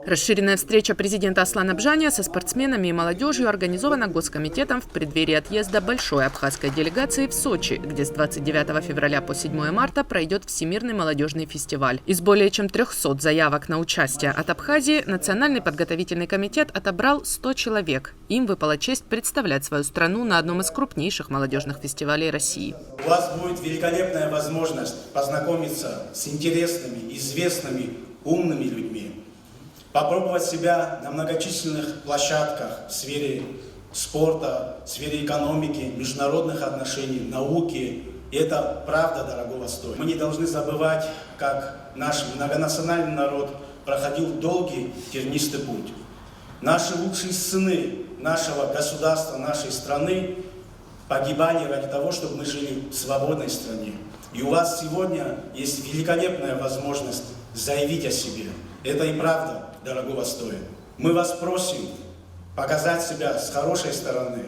Расширенная встреча президента Аслана Бжания со спортсменами и молодежью организована Госкомитетом в преддверии отъезда большой абхазской делегации в Сочи, где с 29 февраля по 7 марта пройдет Всемирный молодежный фестиваль. Из более чем 300 заявок на участие от Абхазии Национальный подготовительный комитет отобрал 100 человек. Им выпала честь представлять свою страну на одном из крупнейших молодежных фестивалей России. У вас будет великолепная возможность познакомиться с интересными, известными, умными людьми. Попробовать себя на многочисленных площадках в сфере спорта, в сфере экономики, международных отношений, науки. И это правда дорогого стоит. Мы не должны забывать, как наш многонациональный народ проходил долгий тернистый путь. Наши лучшие сыны нашего государства, нашей страны погибали ради того, чтобы мы жили в свободной стране. И у вас сегодня есть великолепная возможность заявить о себе. Это и правда дорогого стоит. Мы вас просим показать себя с хорошей стороны.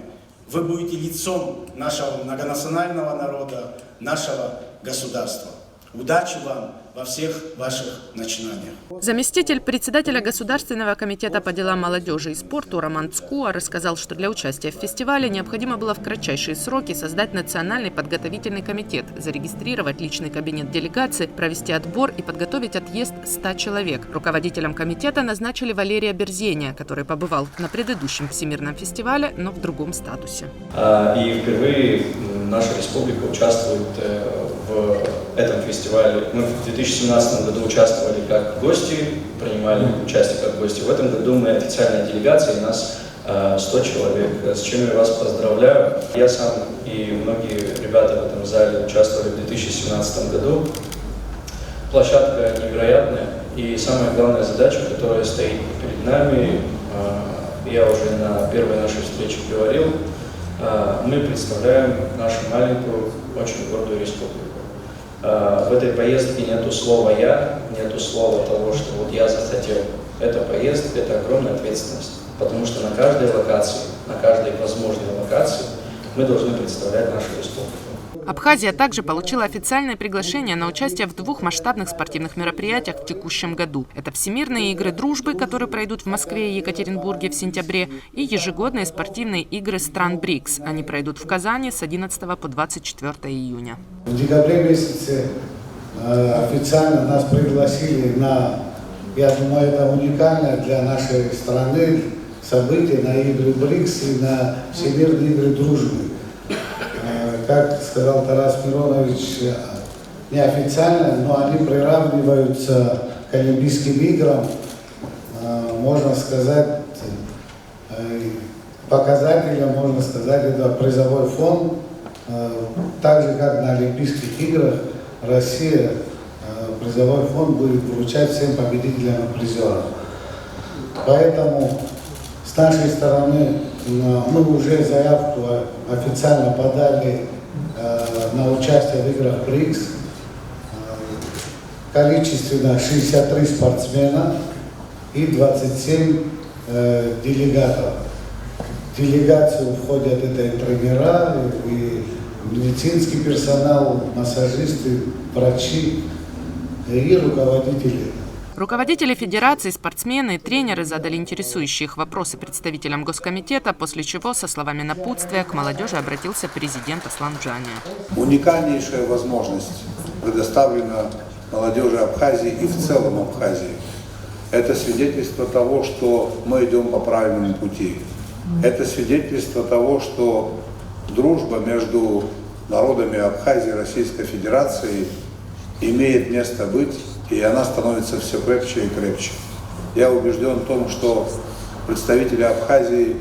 Вы будете лицом нашего многонационального народа, нашего государства. Удачи вам во всех ваших начинаниях. Заместитель председателя Государственного комитета по делам молодежи и спорту Роман Цкуа рассказал, что для участия в фестивале необходимо было в кратчайшие сроки создать Национальный подготовительный комитет, зарегистрировать личный кабинет делегации, провести отбор и подготовить отъезд 100 человек. Руководителем комитета назначили Валерия Берзения, который побывал на предыдущем Всемирном фестивале, но в другом статусе. И впервые наша республика участвует в этом фестивале. Мы в 2017 году участвовали как гости, принимали участие как гости. В этом году мы официальная делегация, и нас 100 человек, с чем я вас поздравляю. Я сам и многие ребята в этом зале участвовали в 2017 году. Площадка невероятная, и самая главная задача, которая стоит перед нами, я уже на первой нашей встрече говорил, мы представляем нашу маленькую, очень гордую республику. В этой поездке нету слова «я», нету слова того, что вот я захотел. Эта поездка – это огромная ответственность, потому что на каждой локации, на каждой возможной локации мы должны представлять нашу республику. Абхазия также получила официальное приглашение на участие в 2 масштабных спортивных мероприятиях в текущем году. Это Всемирные игры дружбы, которые пройдут в Москве и Екатеринбурге в сентябре, и ежегодные спортивные игры стран БРИКС. Они пройдут в Казани с 11 по 24 июня. В декабре месяце официально нас пригласили на, я думаю, это уникальное для нашей страны событие, на игры БРИКС и на Всемирные игры дружбы. Как сказал Тарас Миронович, неофициально, но они приравниваются к Олимпийским играм, можно сказать, показателем, можно сказать, это призовой фонд. Так же, как на Олимпийских играх, Россия призовой фонд будет вручать всем победителям и призерам. Поэтому с нашей стороны мы уже заявку официально подали на участие в играх БРИКС. Количественно 63 спортсмена и 27 делегатов. В делегацию входят это и тренера, и медицинский персонал, массажисты, врачи и руководители. Руководители федерации, спортсмены и тренеры задали интересующие их вопросы представителям Госкомитета, после чего со словами напутствия к молодежи обратился президент Аслан Бжания. Уникальнейшая возможность предоставлена молодежи Абхазии и в целом Абхазии. Это свидетельство того, что мы идем по правильному пути. Это свидетельство того, что дружба между народами Абхазии и Российской Федерации имеет место быть, и она становится все крепче и крепче. Я убежден в том, что представители Абхазии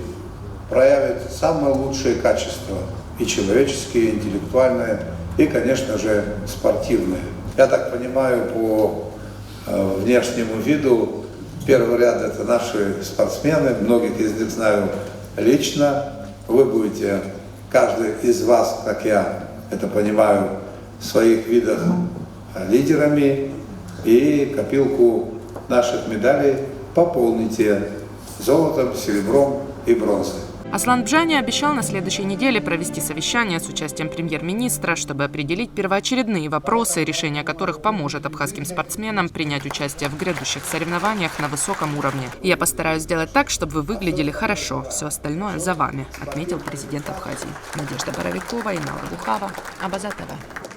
проявят самые лучшие качества, и человеческие, и интеллектуальные, и, конечно же, спортивные. Я так понимаю, по внешнему виду, первый ряд – это наши спортсмены, многих из них знаю лично. Вы будете, каждый из вас, как я это понимаю, в своих видах лидерами, и копилку наших медалей пополните золотом, серебром и бронзой. Аслан Бжани обещал на следующей неделе провести совещание с участием премьер-министра, чтобы определить первоочередные вопросы, решение которых поможет абхазским спортсменам принять участие в грядущих соревнованиях на высоком уровне. «Я постараюсь сделать так, чтобы вы выглядели хорошо. Все остальное за вами», — отметил президент Абхазии. Надежда Боровикова и Наура Бухава. Абаза ТВ.